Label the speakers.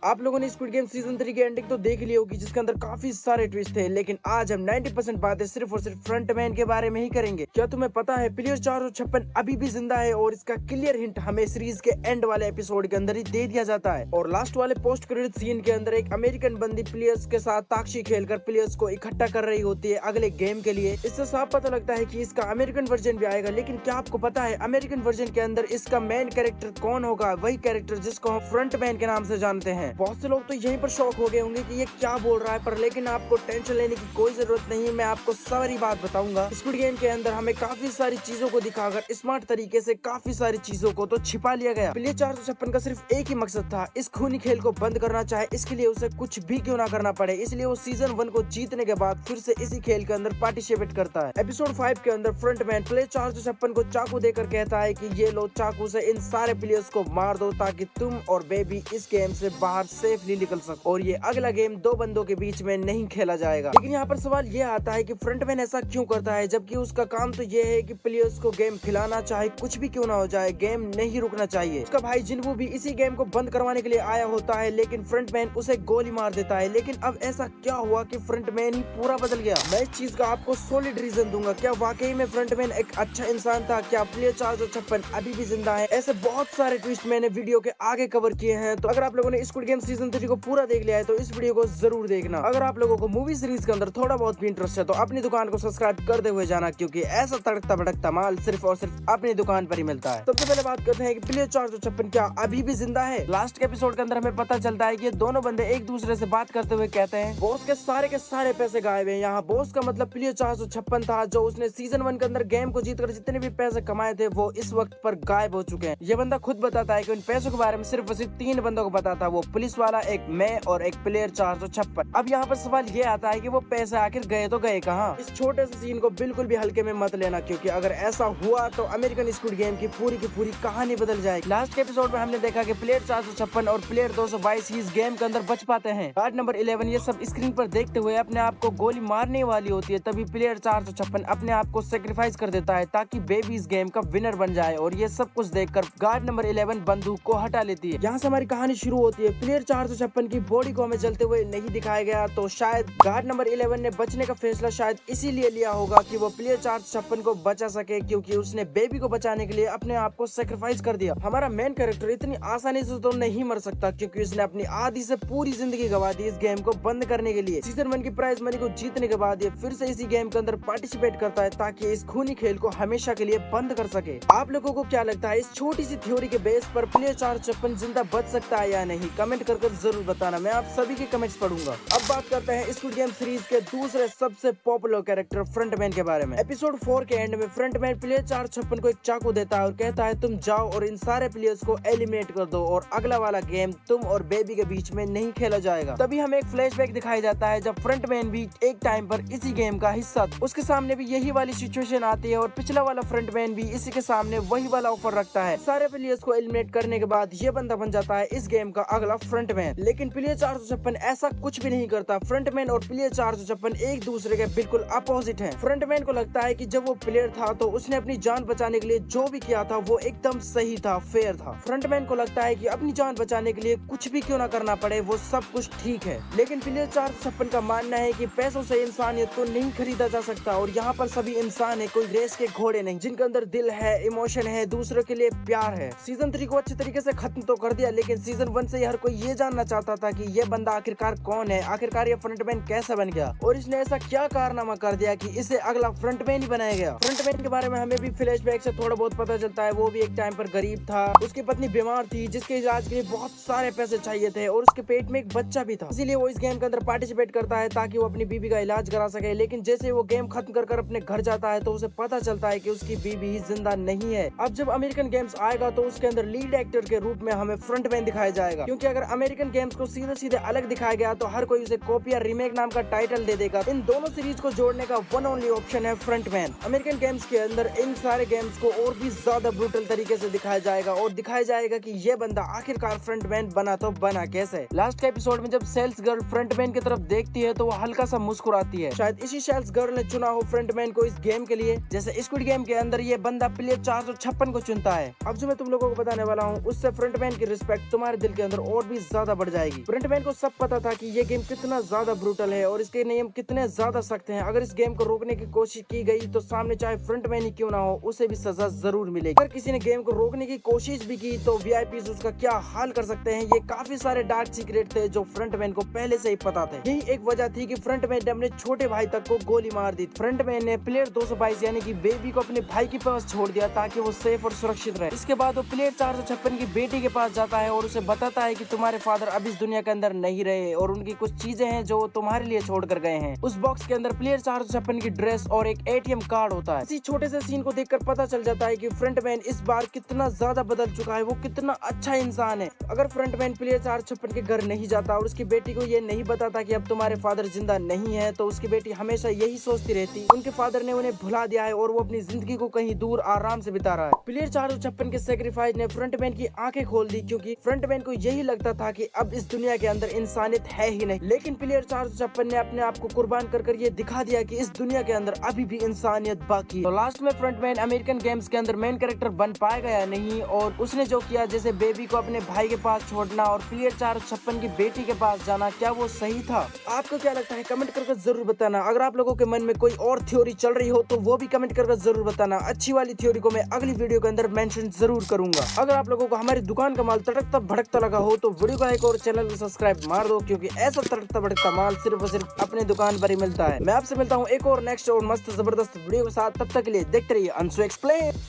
Speaker 1: आप लोगों ने स्क्विड गेम सीजन 3 की एंडिंग तो देख ली होगी, जिसके अंदर काफी सारे ट्विस्ट थे, लेकिन आज हम 90% बातें सिर्फ और सिर्फ फ्रंटमैन के बारे में ही करेंगे। क्या तुम्हें पता है प्लेयर 456 अभी भी जिंदा है और इसका क्लियर हिंट हमें सीरीज के एंड वाले एपिसोड के अंदर ही दे दिया जाता है। और लास्ट वाले पोस्ट क्रेडिट सीन के अंदर एक अमेरिकन बंदी प्लेयर्स के साथ ताकशी खेलकर प्लेयर्स को इकट्ठा कर रही होती है अगले गेम के लिए। इससे साफ पता लगता है कि इसका अमेरिकन वर्जन भी आएगा। लेकिन क्या आपको पता है अमेरिकन वर्जन के अंदर इसका मेन कैरेक्टर कौन होगा? वही कैरेक्टर जिसको हम फ्रंटमैन के नाम से जानते हैं। बहुत से लोग तो यहीं पर शॉक हो गए होंगे कि ये क्या बोल रहा है, पर लेकिन आपको टेंशन लेने की कोई जरूरत नहीं है। मैं आपको सारी बात बताऊंगा। स्क्विड गेम के अंदर हमें काफी सारी चीजों को दिखाकर स्मार्ट तरीके से काफी सारी चीजों को तो छिपा लिया गया। प्लेयर 456 का सिर्फ एक ही मकसद था, इस खूनी खेल को बंद करना, चाहे इसके लिए उसे कुछ भी क्यों ना करना पड़े। इसलिए वो सीजन 1 को जीतने के बाद फिर से इसी खेल के अंदर पार्टिसिपेट करता है। एपिसोड 5 के अंदर फ्रंटमैन प्लेयर 456 को चाकू देकर कहता है कि ये लो, चाकू से इन सारे प्लेयर्स को मार दो ताकि तुम और बेबी इस गेम से बाहर सेफली निकल सको और ये अगला गेम दो बंदों के बीच में नहीं खेला जाएगा। लेकिन यहाँ पर सवाल ये आता है कि फ्रंटमैन ऐसा क्यों करता है, जबकि उसका काम तो ये है कि प्लेयर्स को गेम खिलाना, चाहे कुछ भी क्यों ना हो जाए, गेम नहीं रुकना चाहिए। उसका भाई जिन्वू भी इसी गेम को बंद करवाने के लिए आया होता है, लेकिन फ्रंटमैन उसे गोली मार देता है। लेकिन अब ऐसा क्या हुआ कि फ्रंटमैन ही पूरा बदल गया? मैं इस चीज का आपको सॉलिड रीजन दूंगा। क्या वाकई में फ्रंटमैन एक अच्छा इंसान था? क्या प्लेयर 456 अभी भी जिंदा है? ऐसे बहुत सारे ट्विस्ट मैंने वीडियो के आगे कवर किए हैं। तो अगर आप लोगों ने स्क्विड गेम सीजन 3 को पूरा देख लिया है तो इस वीडियो को जरूर देखना। अगर आप लोगों को मूवी सीरीज के अंदर थोड़ा बहुत भी इंटरेस्ट है तो अपनी दुकान को सब्सक्राइब करते हुए जाना, क्योंकि ऐसा तड़कता भड़कता माल सिर्फ और सिर्फ अपनी दुकान पर ही मिलता है। सबसे पहले बात करते हैं कि प्लेयर 456 क्या अभी भी जिंदा है? लास्ट के एपिसोड के अंदर हमें पता चलता है कि ये दोनों बंदे एक दूसरे से बात करते हुए कहते हैं बॉस के सारे पैसे गायब हैं। यहाँ बॉस का मतलब प्लेयर 456 था, जो उसने सीजन 1 के अंदर गेम को जीतकर जितने भी पैसे कमाए थे वो इस वक्त पर गायब हो चुके हैं। ये बंदा खुद बताता है कि उन पैसों के बारे में सिर्फ 3 बंदों को पता था, वो पुलिस वाला, एक मैं और एक प्लेयर 456। अब यहाँ पर सवाल ये आता है कि वो पैसे आखिर गए तो गए कहाँ? इस छोटे से सीन को बिल्कुल भी हल्के में मत लेना, क्योंकि अगर ऐसा हुआ तो अमेरिकन स्क्विड गेम की पूरी कहानी बदल जाएगी। लास्ट के एपिसोड में हमने देखा कि प्लेयर 456 और प्लेयर 222 इस गेम के अंदर बच पाते हैं। गार्ड नंबर 11 ये सब स्क्रीन पर देखते हुए अपने आप को गोली मारने वाली होती है, तभी प्लेयर 456 अपने आप को सेक्रीफाइस कर देता है ताकि बेबी इस गेम का विनर बन जाए। और ये सब कुछ देखकर गार्ड नंबर 11 बंदूक को हटा लेती है। यहाँ से हमारी कहानी शुरू होती है। प्लेयर 456 की बॉडी को हमें जलते हुए नहीं दिखाया गया, तो शायद गार्ड नंबर 11 ने बचने का फैसला शायद इसीलिए लिया होगा कि वो प्लेयर 456 को बचा सके, क्योंकि उसने बेबी को बचाने के लिए अपने आप को सेक्रीफाइस कर दिया। हमारा मेन कैरेक्टर इतनी आसानी से तो नहीं मर सकता, क्योंकि उसने अपनी आधी से पूरी जिंदगी गवा दी इस गेम को बंद करने के लिए। सीजन 1 की प्राइज मनी को जीतने के बाद ये फिर से इसी गेम के अंदर पार्टिसिपेट करता है ताकि इस खूनी खेल को हमेशा के लिए बंद कर सके। आप लोगों को क्या लगता है इस छोटी सी थ्योरी के बेस पर प्लेयर 456 जिंदा बच सकता है या नहीं? कमेंट कर जरूर बताना, मैं आप सभी के कमेंट्स पढ़ूंगा। अब बात करते हैं स्क्विड गेम सीरीज के दूसरे सबसे पॉपुलर कैरेक्टर फ्रंटमैन के बारे में। एपिसोड 4 के एंड में फ्रंटमैन प्लेयर 456 को एक चाकू देता है और कहता है तुम जाओ और इन सारे प्लेयर्स को एलिमिनेट कर दो और अगला वाला गेम तुम और बेबी के बीच में नहीं खेला जाएगा। तभी हमें एक फ्लैशबैक दिखाया जाता है जब फ्रंटमैन भी एक टाइम पर इसी गेम का हिस्सा था। उसके सामने भी यही वाली सिचुएशन आती है और पिछला वाला फ्रंटमैन भी इसी के सामने वही वाला ऑफर रखता है। सारे प्लेयर्स को एलिमिनेट करने के बाद ये बंदा बन जाता है इस गेम का अगला फ्रंटमैन। लेकिन प्लेयर 456 ऐसा कुछ भी नहीं करता। फ्रंटमैन और प्लेयर 456 एक दूसरे के बिल्कुल अपोजिट हैं। फ्रंटमैन को लगता है कि जब वो प्लेयर था तो उसने अपनी जान बचाने के लिए जो भी किया था वो एकदम सही था, फेयर था। फ्रंटमैन को लगता है कि अपनी जान बचाने के लिए कुछ भी क्यों ना करना पड़े, वो सब कुछ ठीक है। लेकिन प्लेयर 456 का मानना है कि पैसों से इंसानियत को नहीं खरीदा जा सकता और यहाँ पर सभी इंसान है, कोई रेस के घोड़े नहीं, जिनके अंदर दिल है, इमोशन है, दूसरों के लिए प्यार है। सीजन 3 को अच्छे तरीके से खत्म तो कर दिया, लेकिन सीजन 1 से हर कोई ये जानना चाहता था कि ये बंदा आखिरकार कौन है, आखिरकार ये फ्रंटमैन कैसे बन गया और इसने ऐसा क्या कारनामा कर दिया कि इसे अगला फ्रंटमैन ही बनाया गया। फ्रंटमैन के बारे में हमें भी फ्लैशबैक से थोड़ा बहुत पता चलता है। वो भी एक टाइम पर गरीब था, उसकी पत्नी बीमार थी जिसके इलाज के लिए बहुत सारे पैसे चाहिए थे और उसके पेट में एक बच्चा भी था, इसीलिए वो इस गेम के अंदर पार्टिसिपेट करता है ताकि वो अपनी बीबी का इलाज करा सके। लेकिन जैसे वो गेम खत्म कर अपने घर जाता है तो उसे पता चलता है कि उसकी बीबी जिंदा नहीं है। अब जब अमेरिकन गेम्स आएगा तो उसके अंदर लीड एक्टर के रूप में हमें फ्रंटमैन दिखाया जाएगा, क्योंकि अगर अमेरिकन गेम्स को सीधे अलग दिखाया गया तो हर कोई उसे कॉपी या रीमेक नाम का टाइटल दे देगा। इन दोनों सीरीज को जोड़ने का वन ओनली ऑप्शन है फ्रंटमैन। अमेरिकन गेम्स के अंदर इन सारे गेम्स को और भी ज्यादा ब्रूटल तरीके से दिखाया जाएगा और दिखाया जाएगा कि ये बंदा आखिरकार फ्रंटमैन बना तो बना कैसे। लास्ट के एपिसोड में जब सेल्स गर्ल फ्रंटमैन की तरफ देखती है तो वो हल्का सा मुस्कुराती है। शायद इसी सेल्स गर्ल ने चुना हो फ्रंटमैन को इस गेम के लिए, जैसे स्क्विड गेम के अंदर ये बंदा प्लेयर 456 को चुनता है। अब जो मैं तुम लोगों को बताने वाला हूँ उससे फ्रंटमैन की रिस्पेक्ट तुम्हारे दिल के अंदर और भी ज्यादा बढ़ जाएगी। फ्रंटमैन को सब पता था कि ये गेम कितना ज्यादा ब्रूटल है और इसके नियम कितने ज्यादा सख्त हैं। अगर इस गेम को रोकने की कोशिश की गई तो सामने चाहे फ्रंटमैन ही क्यों ना हो, उसे भी सजा जरूर मिलेगी। अगर किसी ने गेम को रोकने की कोशिश भी की तो वीआईपीज उसका क्या हाल कर सकते हैं। ये काफी सारे डार्क सीक्रेट थे जो फ्रंटमैन को पहले से ही पता थे। यही एक वजह थी कि फ्रंटमैन ने अपने छोटे भाई तक को गोली मार दी। फ्रंटमैन ने प्लेयर 222 यानी कि बेबी को अपने भाई के पास छोड़ दिया ताकि वो सेफ और सुरक्षित रहे। इसके बाद वो प्लेयर 456 की बेटी के पास जाता है और उसे बताता है कि तुम्हारे फादर अब इस दुनिया के अंदर नहीं रहे और उनकी कुछ चीजें हैं जो वो तुम्हारे लिए छोड़ कर गए हैं। उस बॉक्स के अंदर प्लेयर 456 की ड्रेस और एक एटीएम कार्ड होता है। इसी छोटे से सीन को देखकर पता चल जाता है कि फ्रंटमैन इस बार कितना ज्यादा बदल चुका है, वो कितना अच्छा इंसान है। अगर फ्रंटमैन प्लेयर 456 के घर नहीं जाता और उसकी बेटी को ये नहीं बताता कि अब तुम्हारे फादर जिंदा नहीं है तो उसकी बेटी हमेशा यही सोचती रहती उनके फादर ने उन्हें भुला दिया है और वो अपनी जिंदगी को कहीं दूर आराम से बिता रहा है। प्लेयर 456 के सेक्रीफाइस ने फ्रंटमैन की आंखें खोल दी क्योंकि फ्रंटमैन को यही लगता था कि अब इस दुनिया के अंदर इंसानियत है ही नहीं। लेकिन प्लेयर 456 ने अपने आप को कुर्बान कर ये दिखा दिया कि इस दुनिया के अंदर अभी भी इंसानियत बाकी है। तो लास्ट में फ्रंटमैन अमेरिकन गेम्स के अंदर मेन कैरेक्टर बन पाएगा या नहीं, और उसने जो किया जैसे बेबी को अपने भाई के पास छोड़ना और प्लेयर 456 की बेटी के पास जाना, क्या वो सही था? आपको क्या लगता है कमेंट करके जरूर बताना। अगर आप लोगों के मन में कोई और थ्योरी चल रही हो तो वो भी कमेंट करके जरूर बताना। अच्छी वाली थ्योरी को मैं अगली वीडियो के अंदर मेंशन जरूर करूंगा। अगर आप लोगों को हमारी दुकान का माल तड़कता भड़कता लगा हो तो वीडियो को लाइक और चैनल को सब्सक्राइब मार दो, क्योंकि ऐसा तड़कता भड़कता माल सिर्फ और सिर्फ अपने दुकान पर ही मिलता है। मैं आपसे मिलता हूँ एक और नेक्स्ट और मस्त जबरदस्त वीडियो के साथ। तब तक के लिए देखते रहिए अंशु एक्सप्लेन।